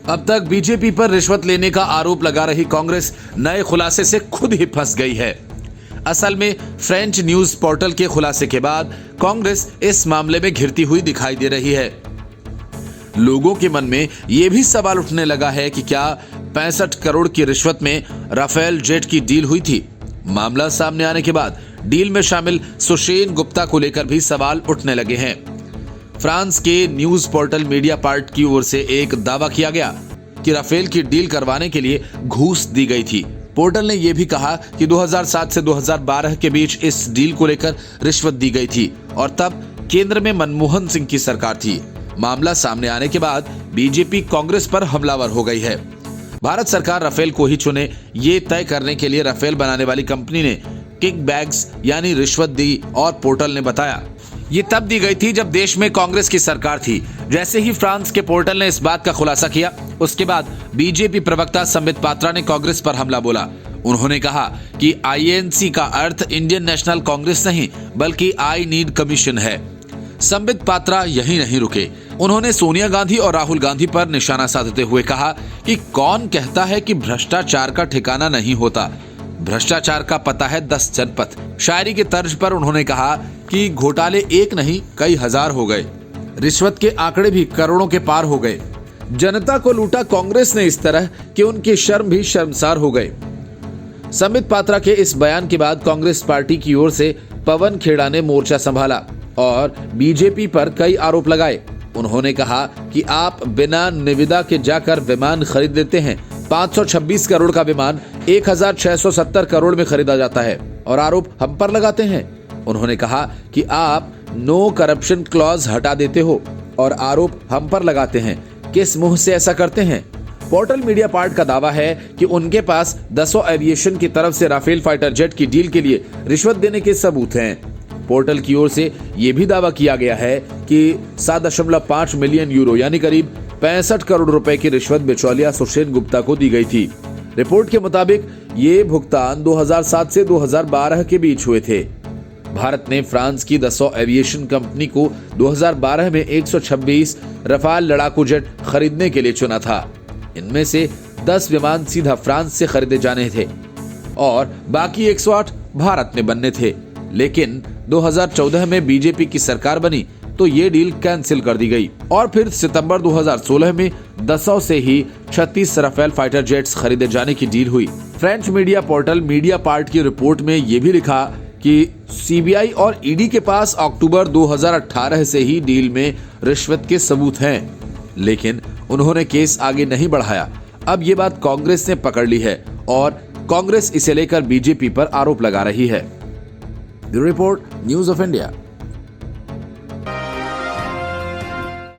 अब तक बीजेपी पर रिश्वत लेने का आरोप लगा रही कांग्रेस नए खुलासे से खुद ही फंस गई है। असल में फ्रेंच न्यूज पोर्टल के खुलासे के बाद कांग्रेस इस मामले में घिरती हुई दिखाई दे रही है। लोगों के मन में यह भी सवाल उठने लगा है कि क्या 65 करोड़ की रिश्वत में राफेल जेट की डील हुई थी। मामला सामने आने के बाद डील में शामिल सुशेन गुप्ता को लेकर भी सवाल उठने लगे हैं। फ्रांस के न्यूज पोर्टल मीडिया पार्ट की ओर से एक दावा किया गया कि राफेल की डील करवाने के लिए घूस दी गई थी। पोर्टल ने यह भी कहा कि 2007 से 2012 के बीच इस डील को लेकर रिश्वत दी गई थी और तब केंद्र में मनमोहन सिंह की सरकार थी। मामला सामने आने के बाद बीजेपी कांग्रेस पर हमलावर हो गई है। भारत सरकार राफेल को ही चुने, ये तय करने के लिए राफेल बनाने वाली कंपनी ने किकबैक्स यानी रिश्वत दी और पोर्टल ने बताया ये तब दी गई थी जब देश में कांग्रेस की सरकार थी। जैसे ही फ्रांस के पोर्टल ने इस बात का खुलासा किया, उसके बाद बीजेपी प्रवक्ता संबित पात्रा ने कांग्रेस पर हमला बोला। उन्होंने कहा कि आईएनसी का अर्थ इंडियन नेशनल कांग्रेस नहीं बल्कि आई नीड कमीशन है। संबित पात्रा यहीं नहीं रुके, उन्होंने सोनिया गांधी और राहुल गांधी पर निशाना साधते हुए कहा कि कौन कहता है कि भ्रष्टाचार का ठिकाना नहीं होता, भ्रष्टाचार का पता है 10 जनपद। शायरी के तर्ज पर उन्होंने कहा कि घोटाले एक नहीं कई हजार हो गए, रिश्वत के आंकड़े भी करोड़ों के पार हो गए। जनता को लूटा कांग्रेस ने इस तरह कि उनके शर्म भी शर्मसार हो गए। संबित पात्रा के इस बयान के बाद कांग्रेस पार्टी की ओर से पवन खेड़ा ने मोर्चा संभाला और बीजेपी पर कई आरोप लगाए। उन्होंने कहा कि आप बिना निविदा के जाकर विमान खरीद लेते हैं। 526 करोड़ का विमान 1670 करोड़ में खरीदा जाता है और आरोप हम पर लगाते हैं। उन्होंने कहा कि आप नो करप्शन क्लॉज हटा देते हो और आरोप हम पर लगाते हैं। किस मुंह से ऐसा करते हैं? पोर्टल मीडिया पार्ट का दावा है कि उनके पास दसो एविएशन की तरफ से राफेल फाइटर जेट की डील के लिए रिश्वत देने के सबूत हैं। पोर्टल की ओर से यह भी दावा किया गया है कि 7.5 मिलियन यूरो यानी करीब 65 करोड़ रुपए की रिश्वत बिचौलिया सुशेन गुप्ता को दी गई थी। रिपोर्ट के मुताबिक ये भुगतान 2007 से 2012 के बीच हुए थे। भारत ने फ्रांस की दसो एविएशन कंपनी को 2012 में 126 रफाल लड़ाकू जेट खरीदने के लिए चुना था। इनमें से 10 विमान सीधा फ्रांस से खरीदे जाने थे और बाकी 108 भारत में बनने थे। लेकिन 2014 में बीजेपी की सरकार बनी तो ये डील कैंसिल कर दी गई और फिर सितंबर 2016 में दसों से ही 36 राफेल फाइटर जेट्स खरीदे जाने की डील हुई। French media portal media part की रिपोर्ट में यह भी लिखा कि सीबीआई और ईडी के पास अक्टूबर 2018 से ही डील में रिश्वत के सबूत हैं, लेकिन उन्होंने केस आगे नहीं बढ़ाया। अब ये बात कांग्रेस ने पकड़ ली है और कांग्रेस इसे लेकर बीजेपी पर आरोप लगा रही है। Bureau report, news of India.